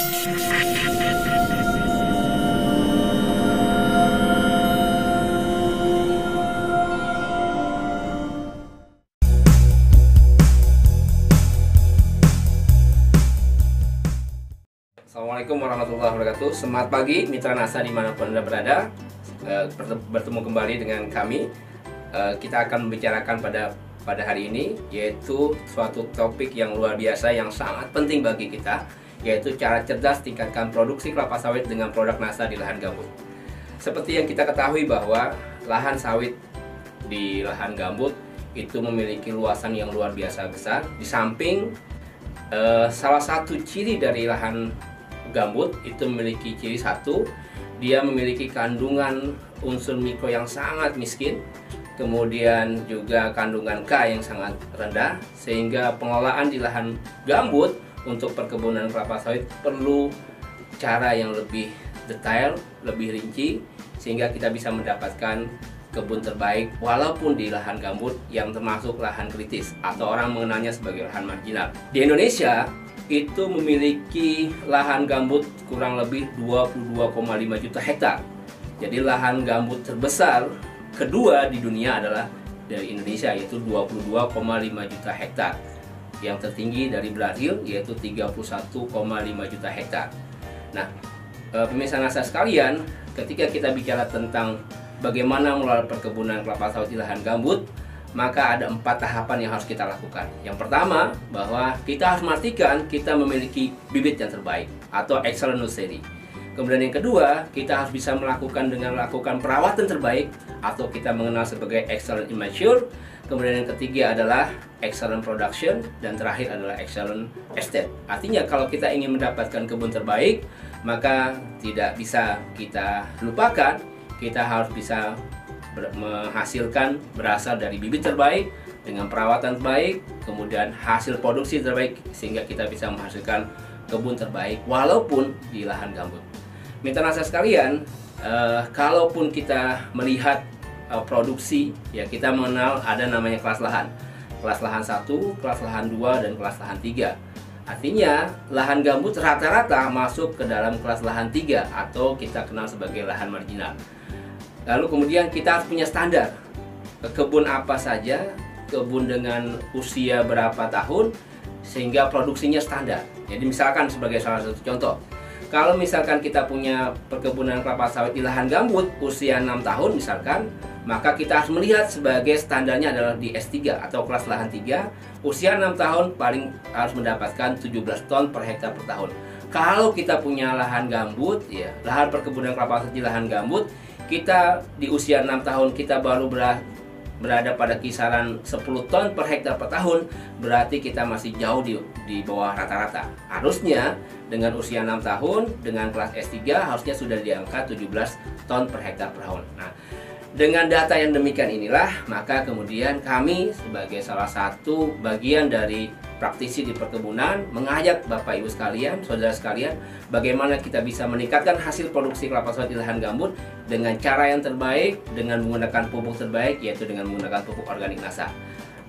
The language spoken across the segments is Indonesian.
Assalamualaikum warahmatullahi wabarakatuh. Selamat pagi mitra NASA dimanapun Anda berada. Bertemu kembali dengan kami. Kita akan membicarakan pada hari ini, yaitu suatu topik yang luar biasa yang sangat penting bagi kita, yaitu cara cerdas tingkatkan produksi kelapa sawit dengan produk NASA di lahan gambut. Seperti yang kita ketahui bahwa lahan sawit di lahan gambut itu memiliki luasan yang luar biasa besar. Di samping salah satu ciri dari lahan gambut itu memiliki ciri satu, dia memiliki kandungan unsur mikro yang sangat miskin, kemudian juga kandungan K yang sangat rendah, sehingga pengelolaan di lahan gambut untuk perkebunan kelapa sawit perlu cara yang lebih detail, lebih rinci, sehingga kita bisa mendapatkan kebun terbaik walaupun di lahan gambut yang termasuk lahan kritis atau orang mengenalnya sebagai lahan marginal. Di Indonesia itu memiliki lahan gambut kurang lebih 22,5 juta hektar. Jadi lahan gambut terbesar kedua di dunia adalah dari Indonesia, yaitu 22,5 juta hektar. Yang tertinggi dari Brazil yaitu 31,5 juta hektar. Nah, pemirsa NASA sekalian, ketika kita bicara tentang bagaimana mengelola perkebunan kelapa sawit di lahan gambut, maka ada 4 tahapan yang harus kita lakukan. Yang pertama, bahwa kita harus memastikan kita memiliki bibit yang terbaik atau excellent nursery. Kemudian yang kedua, kita harus bisa melakukan perawatan terbaik atau kita mengenal sebagai excellent immature. Kemudian yang ketiga adalah excellent production, dan terakhir adalah excellent estate. Artinya kalau kita ingin mendapatkan kebun terbaik, maka tidak bisa kita lupakan, kita harus bisa menghasilkan berasal dari bibit terbaik dengan perawatan terbaik, kemudian hasil produksi terbaik, sehingga kita bisa menghasilkan kebun terbaik walaupun di lahan gambut. Mitra NASA sekalian, kalaupun kita melihat produksi, ya kita mengenal ada namanya kelas lahan. Kelas lahan 1, kelas lahan 2, dan kelas lahan 3. Artinya lahan gambut rata-rata masuk ke dalam kelas lahan 3 atau kita kenal sebagai lahan marginal. Lalu kemudian kita harus punya standar kebun apa saja, kebun dengan usia berapa tahun, sehingga produksinya standar. Jadi misalkan sebagai salah satu contoh, kalau misalkan kita punya perkebunan kelapa sawit di lahan gambut usia 6 tahun misalkan, maka kita harus melihat sebagai standarnya adalah di S3 atau kelas lahan 3, usia 6 tahun paling harus mendapatkan 17 ton per hektar per tahun. Kalau kita punya lahan gambut, ya lahan perkebunan kelapa sawit di lahan gambut, kita di usia 6 tahun kita baru berada pada kisaran 10 ton per hektar per tahun, berarti kita masih jauh di bawah rata-rata. Harusnya dengan usia 6 tahun dengan kelas S3 harusnya sudah di angka 17 ton per hektar per tahun. Nah, dengan data yang demikian inilah, maka kemudian kami sebagai salah satu bagian dari praktisi di perkebunan mengajak Bapak Ibu sekalian, saudara sekalian, bagaimana kita bisa meningkatkan hasil produksi kelapa sawit di lahan gambut dengan cara yang terbaik, dengan menggunakan pupuk terbaik, yaitu dengan menggunakan pupuk organik NASA.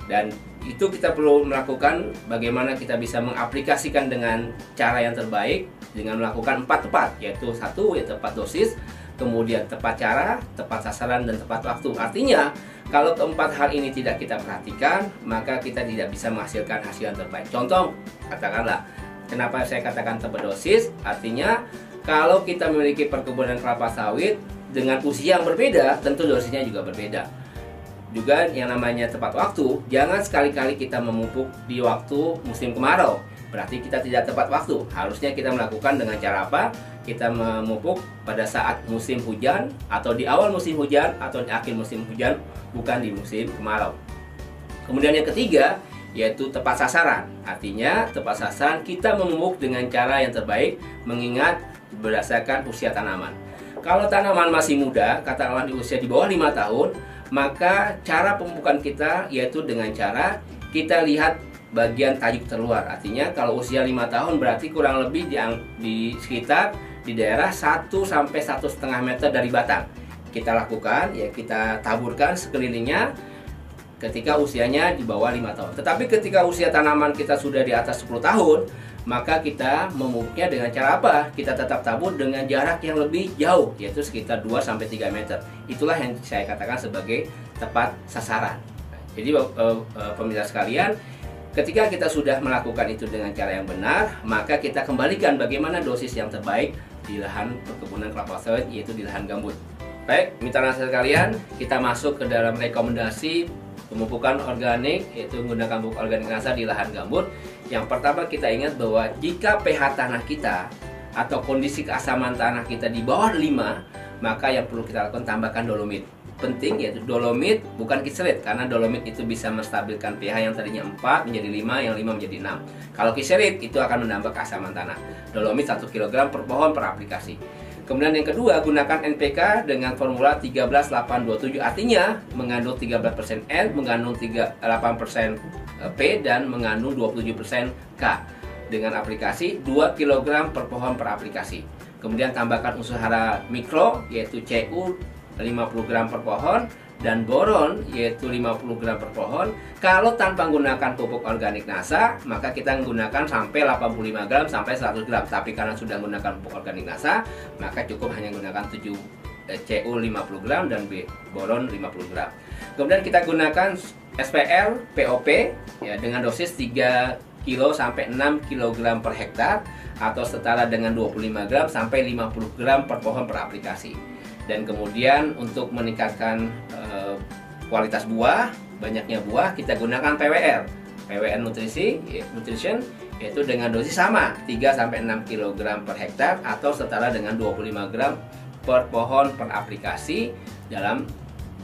Dan itu kita perlu melakukan bagaimana kita bisa mengaplikasikan dengan cara yang terbaik dengan melakukan 4 tepat, yaitu 1 ya tepat dosis, kemudian tepat cara, tepat sasaran, dan tepat waktu. Artinya kalau keempat hal ini tidak kita perhatikan, maka kita tidak bisa menghasilkan hasil yang terbaik. Contoh, katakanlah, kenapa saya katakan tepat dosis? Artinya kalau kita memiliki perkebunan kelapa sawit dengan usia yang berbeda, tentu dosisnya juga berbeda. Juga yang namanya tepat waktu, jangan sekali-kali kita memupuk di waktu musim kemarau, berarti kita tidak tepat waktu. Harusnya kita melakukan dengan cara apa? Kita memupuk pada saat musim hujan, atau di awal musim hujan, atau di akhir musim hujan, bukan di musim kemarau. Kemudian yang ketiga, yaitu tepat sasaran. Artinya tepat sasaran kita memupuk dengan cara yang terbaik, mengingat berdasarkan usia tanaman. Kalau tanaman masih muda, katakanlah di usia di bawah 5 tahun, maka cara pemupukan kita yaitu dengan cara kita lihat bagian tajuk terluar. Artinya kalau usia 5 tahun berarti kurang lebih di sekitar di daerah 1 sampai 1,5 meter dari batang. Kita lakukan, ya kita taburkan sekelilingnya ketika usianya di bawah 5 tahun. Tetapi ketika usia tanaman kita sudah di atas 10 tahun, maka kita memupuknya dengan cara apa? Kita tetap tabur dengan jarak yang lebih jauh, yaitu sekitar 2-3 meter. Itulah yang saya katakan sebagai tepat sasaran. Jadi pemirsa sekalian, ketika kita sudah melakukan itu dengan cara yang benar, maka kita kembalikan bagaimana dosis yang terbaik di lahan perkebunan kelapa sawit, yaitu di lahan gambut. Baik, mitra nasa sekalian, kita masuk ke dalam rekomendasi pemupukan organik, yaitu menggunakan pupuk organik nasa di lahan gambut. Yang pertama, kita ingat bahwa jika pH tanah kita atau kondisi keasaman tanah kita di bawah 5, maka yang perlu kita lakukan tambahkan dolomit. Penting, yaitu dolomit bukan kiselit, karena dolomit itu bisa menstabilkan pH yang tadinya 4 menjadi 5, yang 5 menjadi 6. Kalau kiselit itu akan menambah keasaman tanah. Dolomit 1 kg per pohon per aplikasi. Kemudian yang kedua, gunakan NPK dengan formula 13-8-27, artinya mengandung 13% N, mengandung 8% P, dan mengandung 27% K dengan aplikasi 2 kg per pohon per aplikasi. Kemudian tambahkan unsur hara mikro, yaitu Cu 50 gram per pohon, dan boron yaitu 50 gram per pohon. Kalau tanpa menggunakan pupuk organik nasa, maka kita menggunakan sampai 85 gram sampai 100 gram. Tapi karena sudah menggunakan pupuk organik nasa, maka cukup hanya menggunakan Cu 50 gram dan boron 50 gram. Kemudian kita gunakan SPL POP ya, dengan dosis 3 kilo sampai 6 kg per hektar, atau setara dengan 25 gram sampai 50 gram per pohon per aplikasi. Dan kemudian untuk meningkatkan kualitas buah, banyaknya buah, kita gunakan PWR Nutrition, yaitu dengan dosis sama 3-6 kg per hektar, atau setara dengan 25 gram per pohon per aplikasi. Dalam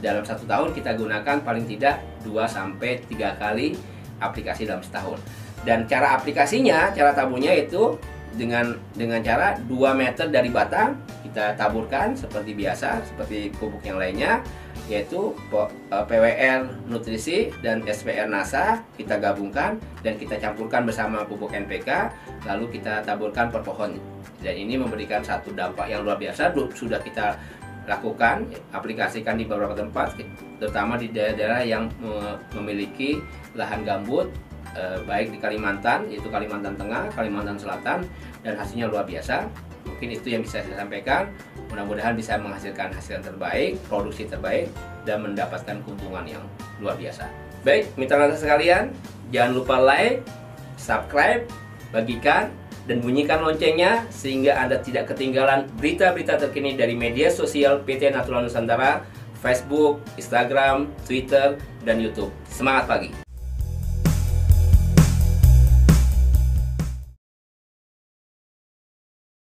1 tahun kita gunakan paling tidak 2-3 kali aplikasi dalam setahun. Dan cara aplikasinya, cara taburnya itu dengan cara 2 meter dari batang kita taburkan seperti biasa, seperti pupuk yang lainnya, yaitu PWR Nutrisi dan SPR Nasa kita gabungkan dan kita campurkan bersama pupuk NPK, lalu kita taburkan per pohon. Dan ini memberikan satu dampak yang luar biasa. Sudah kita lakukan, aplikasikan di beberapa tempat, terutama di daerah-daerah yang memiliki lahan gambut, baik di Kalimantan, yaitu Kalimantan Tengah, Kalimantan Selatan, dan hasilnya luar biasa. Mungkin itu yang bisa saya sampaikan. Mudah-mudahan bisa menghasilkan hasil yang terbaik, produksi terbaik, dan mendapatkan keuntungan yang luar biasa. Baik, mitra nasa sekalian, jangan lupa like, subscribe, bagikan, dan bunyikan loncengnya sehingga Anda tidak ketinggalan berita-berita terkini dari media sosial PT Natural Nusantara, Facebook, Instagram, Twitter, dan YouTube. Semangat pagi!